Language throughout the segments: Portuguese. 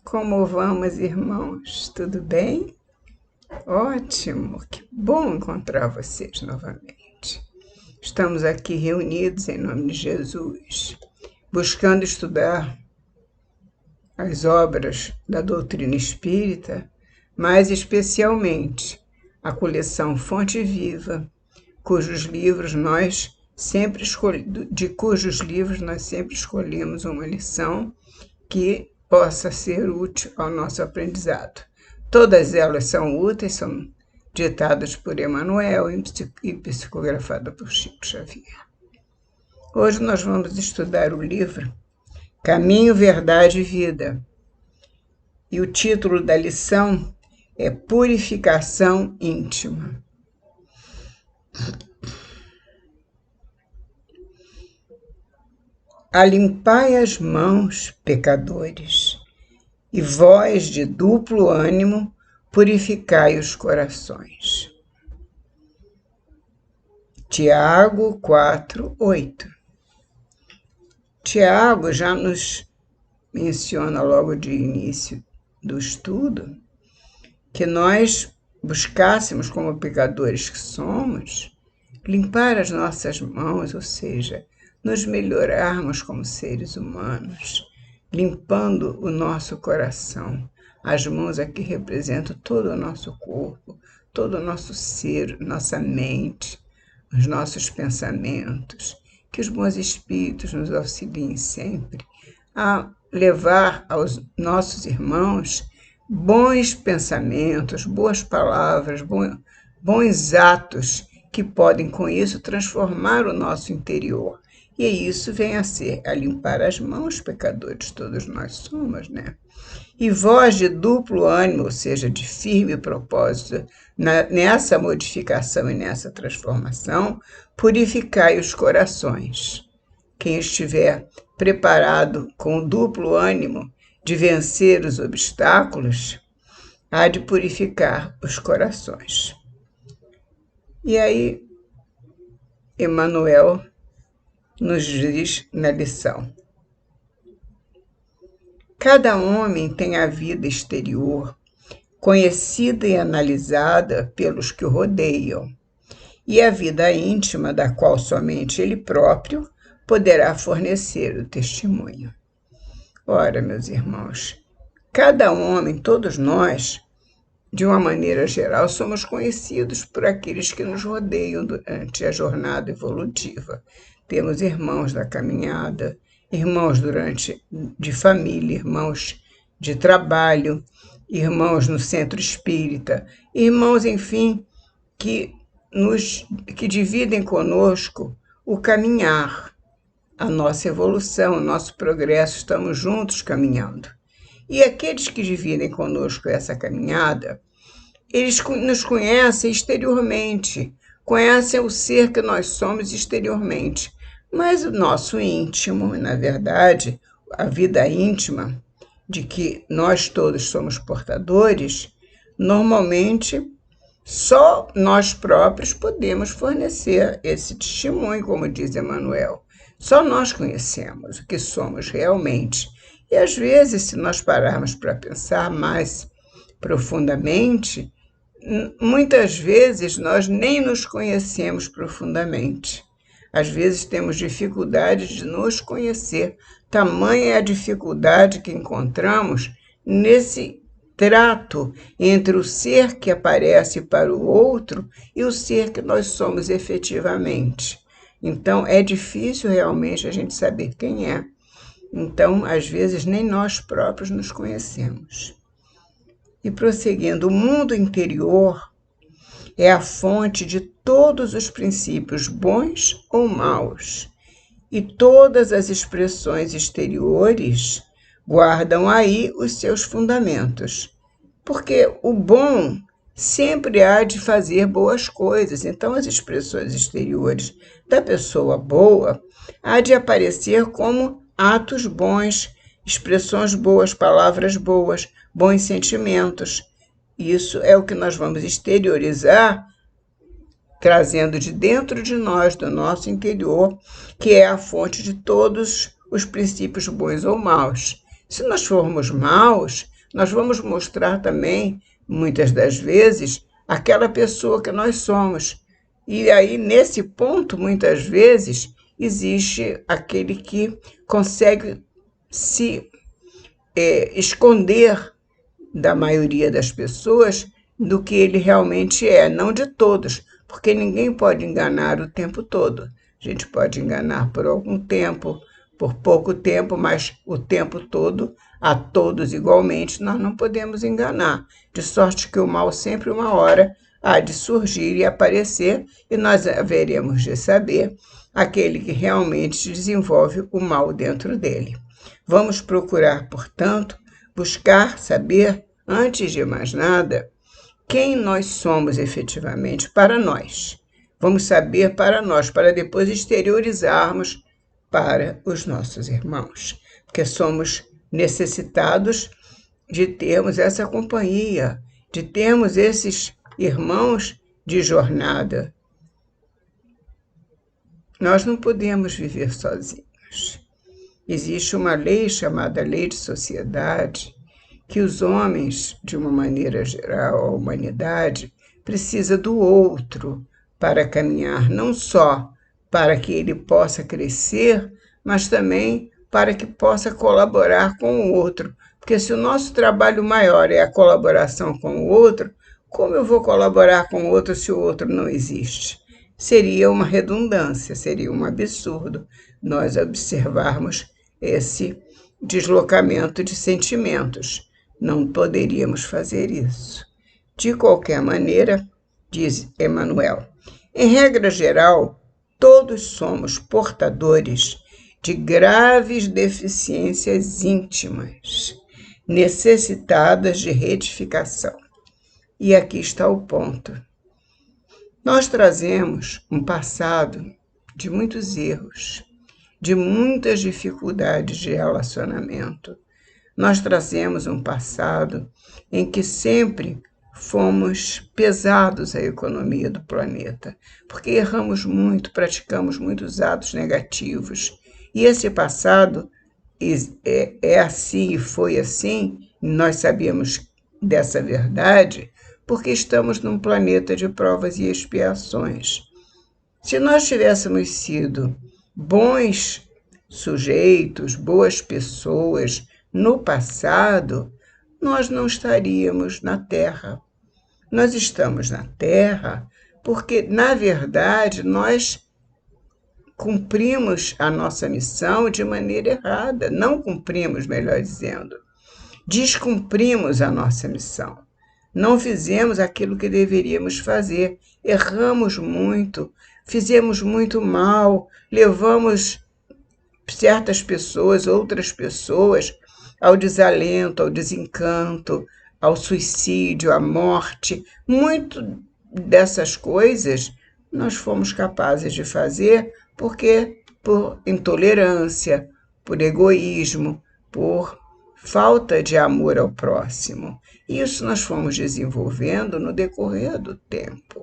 Como vamos, irmãos? Tudo bem? Ótimo! Que bom encontrar vocês novamente. Estamos aqui reunidos em nome de Jesus, buscando estudar as obras da doutrina espírita, mais especialmente a coleção Fonte Viva, cujos livros nós sempre escolhemos uma lição que possa ser útil ao nosso aprendizado. Todas elas são úteis, são ditadas por Emmanuel e psicografadas por Chico Xavier. Hoje nós vamos estudar o livro Caminho, Verdade e Vida. E o título da lição é Purificação Íntima. Alimpai as mãos, pecadores, e vós de duplo ânimo purificai os corações. Tiago 4:8. Tiago já nos menciona logo de início do estudo que nós buscássemos, como pecadores que somos, limpar as nossas mãos, ou seja, nos melhorarmos como seres humanos, limpando o nosso coração. As mãos aqui representam todo o nosso corpo, todo o nosso ser, nossa mente, os nossos pensamentos. Que os bons espíritos nos auxiliem sempre a levar aos nossos irmãos bons pensamentos, boas palavras, bons atos que podem, com isso, transformar o nosso interior. E isso vem a ser a limpar as mãos, pecadores, todos nós somos, né? E vós de duplo ânimo, ou seja, de firme propósito, nessa modificação e nessa transformação, purificai os corações. Quem estiver preparado com duplo ânimo de vencer os obstáculos, há de purificar os corações. E aí, Emmanuel nos diz na lição: cada homem tem a vida exterior, conhecida e analisada pelos que o rodeiam, e a vida íntima, da qual somente ele próprio poderá fornecer o testemunho. Ora, meus irmãos, cada homem, todos nós, de uma maneira geral, somos conhecidos por aqueles que nos rodeiam durante a jornada evolutiva. Temos irmãos da caminhada, irmãos de família, irmãos de trabalho, irmãos no centro espírita, irmãos, enfim, que dividem conosco o caminhar, a nossa evolução, o nosso progresso, estamos juntos caminhando. E aqueles que dividem conosco essa caminhada, eles nos conhecem exteriormente, conhecem o ser que nós somos exteriormente, mas o nosso íntimo, na verdade, a vida íntima, de que nós todos somos portadores, normalmente só nós próprios podemos fornecer esse testemunho, como diz Emmanuel. Só nós conhecemos o que somos realmente. E às vezes, se nós pararmos para pensar mais profundamente, muitas vezes nós nem nos conhecemos profundamente. Às vezes temos dificuldade de nos conhecer. Tamanha é a dificuldade que encontramos nesse trato entre o ser que aparece para o outro e o ser que nós somos efetivamente. Então, é difícil realmente a gente saber quem é. Então, às vezes, nem nós próprios nos conhecemos. E prosseguindo, o mundo interior é a fonte de todos os princípios bons ou maus, e todas as expressões exteriores guardam aí os seus fundamentos, porque o bom sempre há de fazer boas coisas, então as expressões exteriores da pessoa boa há de aparecer como atos bons, expressões boas, palavras boas, bons sentimentos. Isso é o que nós vamos exteriorizar, trazendo de dentro de nós, do nosso interior, que é a fonte de todos os princípios bons ou maus. Se nós formos maus, nós vamos mostrar também, muitas das vezes, aquela pessoa que nós somos. E aí, nesse ponto, muitas vezes, existe aquele que consegue se esconder da maioria das pessoas do que ele realmente é, não de todos, porque ninguém pode enganar o tempo todo. A gente pode enganar por algum tempo, por pouco tempo, mas o tempo todo, a todos igualmente, nós não podemos enganar. De sorte que o mal sempre, uma hora, há de surgir e aparecer, e nós haveremos de saber aquele que realmente desenvolve o mal dentro dele. Vamos procurar, portanto, buscar saber, antes de mais nada, quem nós somos efetivamente para nós. Vamos saber para nós, para depois exteriorizarmos para os nossos irmãos, porque somos necessitados de termos essa companhia, de termos esses irmãos de jornada. Nós não podemos viver sozinhos. Existe uma lei chamada Lei de Sociedade, que os homens, de uma maneira geral, a humanidade, precisa do outro para caminhar, não só para que ele possa crescer, mas também para que possa colaborar com o outro. Porque se o nosso trabalho maior é a colaboração com o outro, como eu vou colaborar com o outro se o outro não existe? Seria uma redundância, seria um absurdo nós observarmos esse deslocamento de sentimentos. Não poderíamos fazer isso. De qualquer maneira, diz Emmanuel, em regra geral, todos somos portadores de graves deficiências íntimas, necessitadas de retificação. E aqui está o ponto. Nós trazemos um passado de muitos erros, de muitas dificuldades de relacionamento. Nós trazemos um passado em que sempre fomos pesados à economia do planeta, porque erramos muito, praticamos muitos atos negativos. E esse passado é assim e foi assim, nós sabemos dessa verdade, porque estamos num planeta de provas e expiações. Se nós tivéssemos sido bons sujeitos, boas pessoas no passado, nós não estaríamos na Terra. Nós estamos na Terra porque, na verdade, nós cumprimos a nossa missão de maneira errada. Não cumprimos, melhor dizendo. Descumprimos a nossa missão. Não fizemos aquilo que deveríamos fazer. Erramos muito, fizemos muito mal, levamos certas pessoas, outras pessoas, ao desalento, ao desencanto, ao suicídio, à morte. Muito dessas coisas nós fomos capazes de fazer porque por intolerância, por egoísmo, por falta de amor ao próximo. Isso nós fomos desenvolvendo no decorrer do tempo.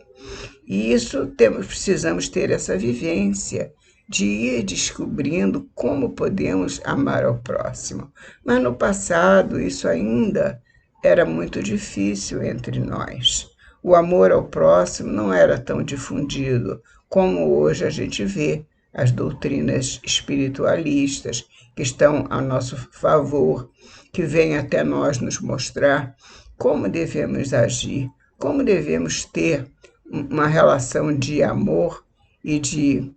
E isso precisamos ter essa vivência de ir descobrindo como podemos amar ao próximo. Mas no passado isso ainda era muito difícil entre nós. O amor ao próximo não era tão difundido como hoje a gente vê as doutrinas espiritualistas que estão a nosso favor, que vêm até nós nos mostrar como devemos agir, como devemos ter uma relação de amor e de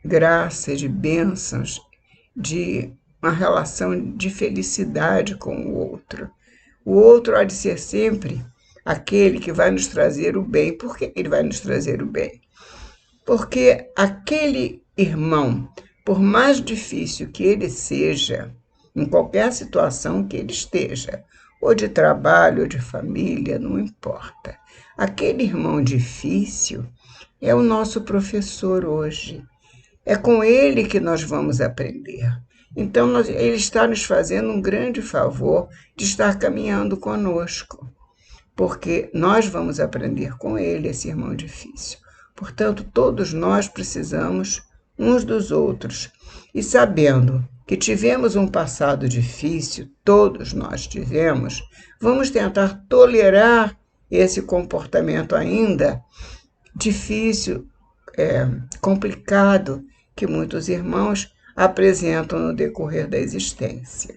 graça, de bênçãos, de uma relação de felicidade com o outro. O outro há de ser sempre aquele que vai nos trazer o bem. Por que ele vai nos trazer o bem? Porque aquele irmão, por mais difícil que ele seja, em qualquer situação que ele esteja, ou de trabalho, ou de família, não importa. Aquele irmão difícil é o nosso professor hoje. É com ele que nós vamos aprender. Então, ele está nos fazendo um grande favor de estar caminhando conosco, porque nós vamos aprender com ele, esse irmão difícil. Portanto, todos nós precisamos uns dos outros e sabendo que tivemos um passado difícil, todos nós tivemos, vamos tentar tolerar esse comportamento ainda difícil, complicado, que muitos irmãos apresentam no decorrer da existência.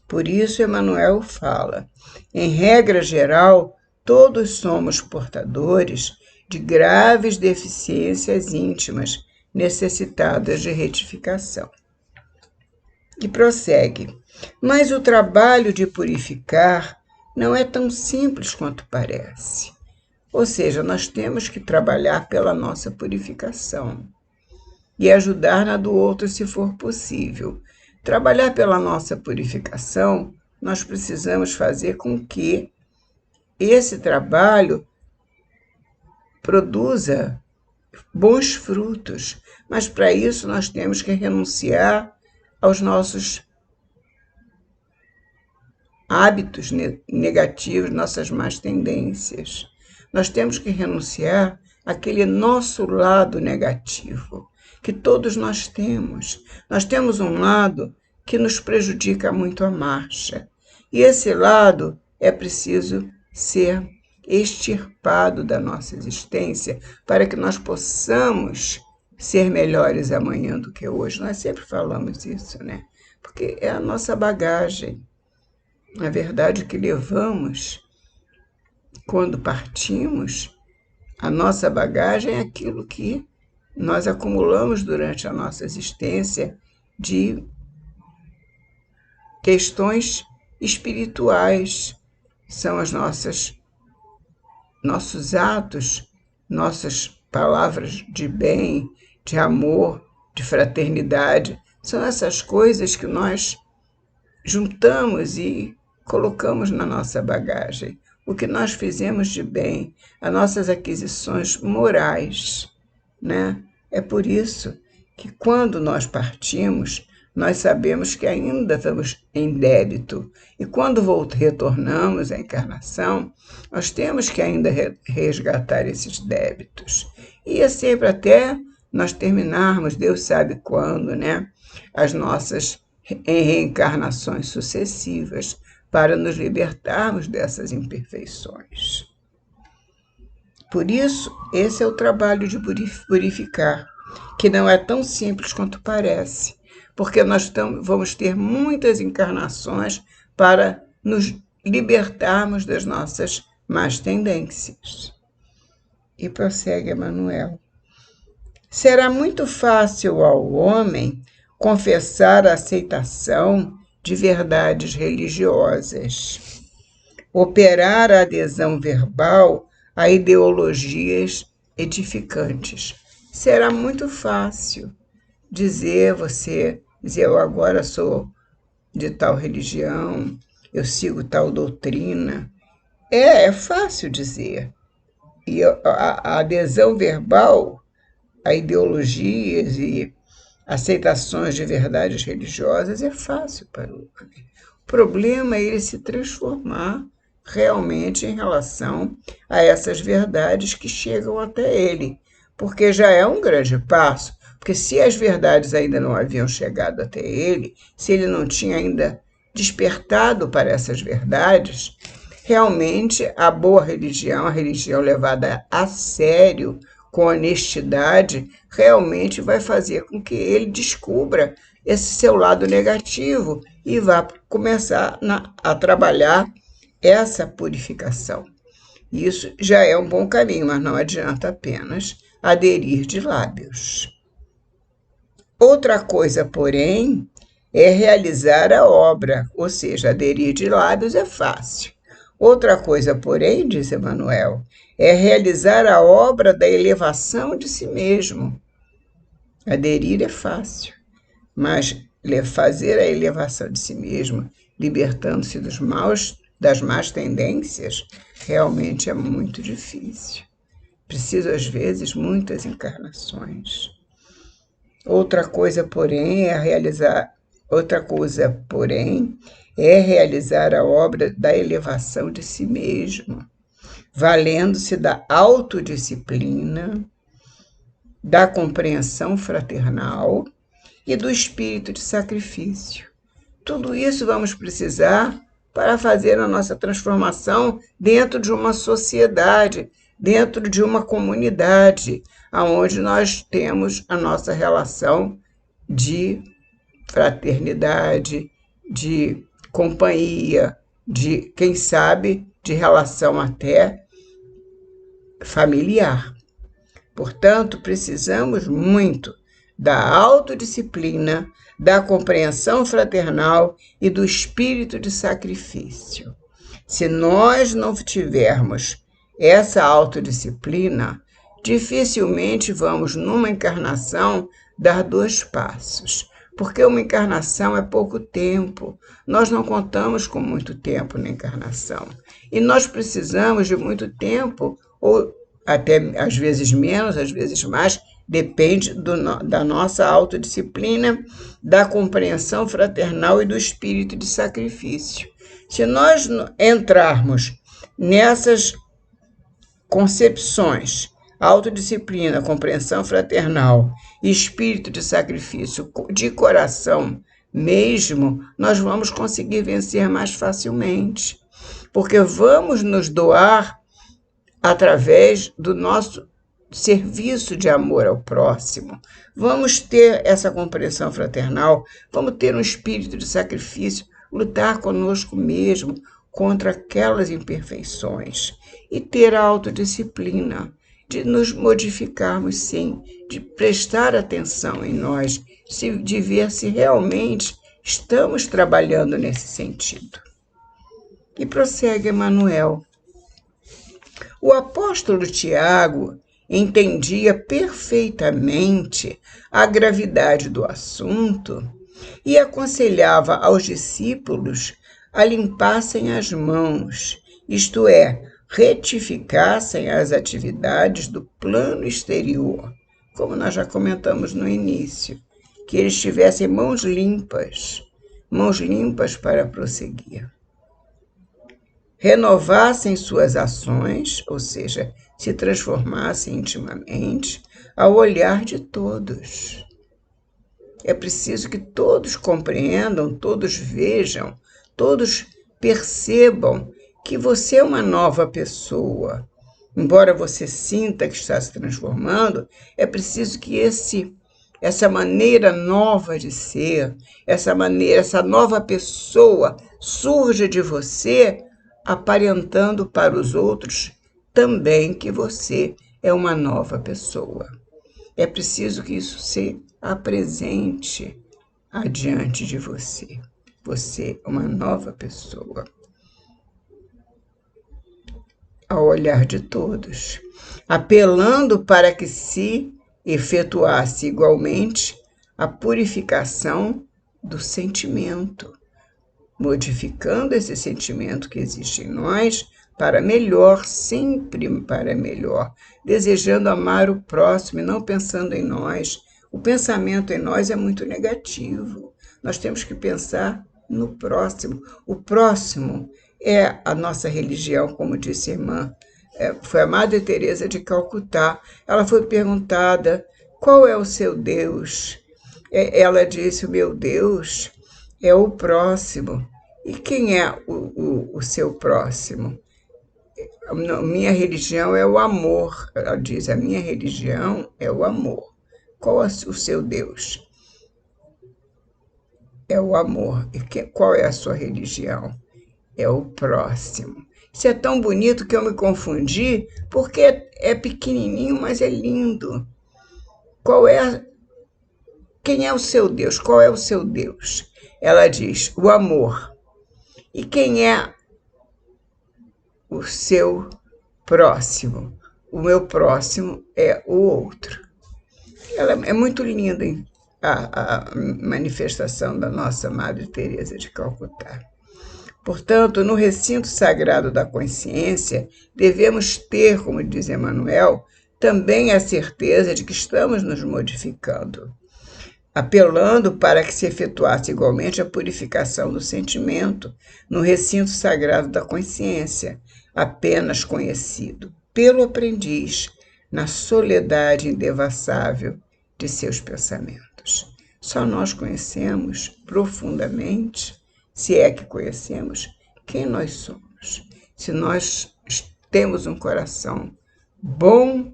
Por isso, Emmanuel fala, em regra geral, todos somos portadores de graves deficiências íntimas necessitadas de retificação. E prossegue, mas o trabalho de purificar não é tão simples quanto parece. Ou seja, nós temos que trabalhar pela nossa purificação e ajudar na do outro se for possível. Trabalhar pela nossa purificação, nós precisamos fazer com que esse trabalho produza bons frutos, mas para isso nós temos que renunciar aos nossos hábitos negativos, nossas más tendências. Nós temos que renunciar àquele nosso lado negativo, que todos nós temos. Nós temos um lado que nos prejudica muito a marcha. E esse lado é preciso ser extirpado da nossa existência para que nós possamos ser melhores amanhã do que hoje. Nós sempre falamos isso, né? Porque é a nossa bagagem. Na verdade, o que levamos quando partimos, a nossa bagagem é aquilo que nós acumulamos durante a nossa existência de questões espirituais. São as nossos atos, nossas palavras de bem, de amor, de fraternidade. São essas coisas que nós juntamos e colocamos na nossa bagagem. O que nós fizemos de bem, as nossas aquisições morais, né? É por isso que quando nós partimos, nós sabemos que ainda estamos em débito. E quando retornamos à encarnação, nós temos que ainda resgatar esses débitos. E é sempre até nós terminarmos, Deus sabe quando, né? As nossas reencarnações sucessivas, para nos libertarmos dessas imperfeições. Por isso, esse é o trabalho de purificar, que não é tão simples quanto parece, porque nós vamos ter muitas encarnações para nos libertarmos das nossas más tendências. E prossegue Emmanuel. Será muito fácil ao homem confessar a aceitação de verdades religiosas, operar a adesão verbal a ideologias edificantes. Será muito fácil dizer eu agora sou de tal religião, eu sigo tal doutrina. É fácil dizer. E a adesão verbal a ideologias e aceitações de verdades religiosas é fácil para o homem. O problema é ele se transformar realmente em relação a essas verdades que chegam até ele, porque já é um grande passo, porque se as verdades ainda não haviam chegado até ele, se ele não tinha ainda despertado para essas verdades, realmente a boa religião, a religião levada a sério, com honestidade, realmente vai fazer com que ele descubra esse seu lado negativo e vá começar a trabalhar essa purificação. Isso já é um bom caminho, mas não adianta apenas aderir de lábios. Outra coisa, porém, é realizar a obra, ou seja, aderir de lábios é fácil. Outra coisa, porém, diz Emmanuel, é realizar a obra da elevação de si mesmo. Aderir é fácil, mas fazer a elevação de si mesmo, libertando-se das más tendências, realmente é muito difícil. Precisa, às vezes, muitas encarnações. Outra coisa, porém, é realizar a obra da elevação de si mesmo, valendo-se da autodisciplina, da compreensão fraternal e do espírito de sacrifício. Tudo isso vamos precisar para fazer a nossa transformação dentro de uma sociedade, dentro de uma comunidade, onde nós temos a nossa relação de fraternidade, de companhia, de, quem sabe, de relação até familiar. Portanto, precisamos muito da autodisciplina, da compreensão fraternal e do espírito de sacrifício. Se nós não tivermos essa autodisciplina, dificilmente vamos, numa encarnação, dar 2 passos, porque uma encarnação é pouco tempo. Nós não contamos com muito tempo na encarnação. E nós precisamos de muito tempo, ou até às vezes menos, às vezes mais, depende da nossa autodisciplina, da compreensão fraternal e do espírito de sacrifício. Se nós entrarmos nessas concepções, autodisciplina, compreensão fraternal e espírito de sacrifício de coração mesmo, nós vamos conseguir vencer mais facilmente, porque vamos nos doar através do nosso serviço de amor ao próximo. Vamos ter essa compreensão fraternal, vamos ter um espírito de sacrifício, lutar conosco mesmo contra aquelas imperfeições e ter a autodisciplina de nos modificarmos, sim, de prestar atenção em nós, de ver se realmente estamos trabalhando nesse sentido. E prossegue Emmanuel. O apóstolo Tiago entendia perfeitamente a gravidade do assunto e aconselhava aos discípulos a limpassem as mãos, isto é, retificassem as atividades do plano exterior, como nós já comentamos no início, que eles tivessem mãos limpas para prosseguir. Renovassem suas ações, ou seja, se transformassem intimamente ao olhar de todos. É preciso que todos compreendam, todos vejam, todos percebam que você é uma nova pessoa. Embora você sinta que está se transformando, é preciso que essa maneira nova de ser, essa nova pessoa surja de você, aparentando para os outros também que você é uma nova pessoa. É preciso que isso se apresente adiante de você. Você é uma nova pessoa. Ao olhar de todos, apelando para que se efetuasse igualmente a purificação do sentimento, modificando esse sentimento que existe em nós para melhor, sempre para melhor, desejando amar o próximo e não pensando em nós. O pensamento em nós é muito negativo. Nós temos que pensar no próximo. O próximo é a nossa religião, como disse a irmã. Foi a Madre Teresa de Calcutá. Ela foi perguntada, qual é o seu Deus? Ela disse, o meu Deus é o próximo. E quem é o seu próximo? Minha religião é o amor. Ela diz, a minha religião é o amor. Qual é o seu Deus? É o amor. E qual é a sua religião? É o próximo. Isso é tão bonito que eu me confundi, porque é pequenininho, mas é lindo. Quem é o seu Deus? Qual é o seu Deus? Ela diz, o amor. E quem é o seu próximo? O meu próximo é o outro. Ela é muito linda, hein? A manifestação da nossa Madre Teresa de Calcutá. Portanto, no recinto sagrado da consciência, devemos ter, como diz Emmanuel, também a certeza de que estamos nos modificando, apelando para que se efetuasse igualmente a purificação do sentimento no recinto sagrado da consciência, apenas conhecido pelo aprendiz, na soledade indevassável de seus pensamentos. Só nós conhecemos profundamente, se é que conhecemos, quem nós somos. Se nós temos um coração bom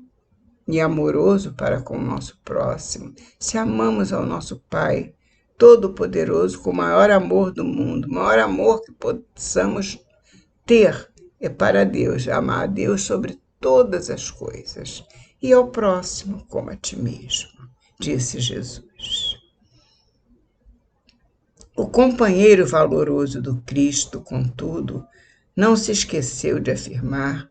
e amoroso para com o nosso próximo, se amamos ao nosso Pai Todo-Poderoso com o maior amor do mundo, o maior amor que possamos ter é para Deus, amar a Deus sobre todas as coisas e ao próximo como a ti mesmo, disse Jesus. O companheiro valoroso do Cristo, contudo, não se esqueceu de afirmar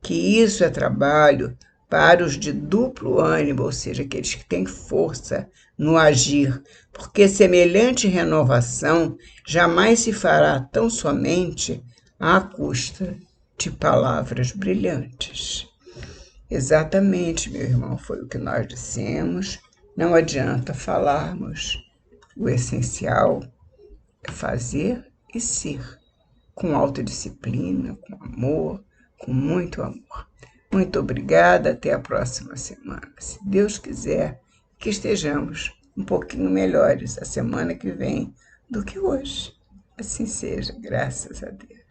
que isso é trabalho para os de duplo ânimo, ou seja, aqueles que têm força no agir, porque semelhante renovação jamais se fará tão somente à custa de palavras brilhantes. Exatamente, meu irmão, foi o que nós dissemos. Não adianta falarmos. O essencial é fazer e ser, com autodisciplina, com amor, com muito amor. Muito obrigada, até a próxima semana. Se Deus quiser, que estejamos um pouquinho melhores a semana que vem do que hoje. Assim seja, graças a Deus.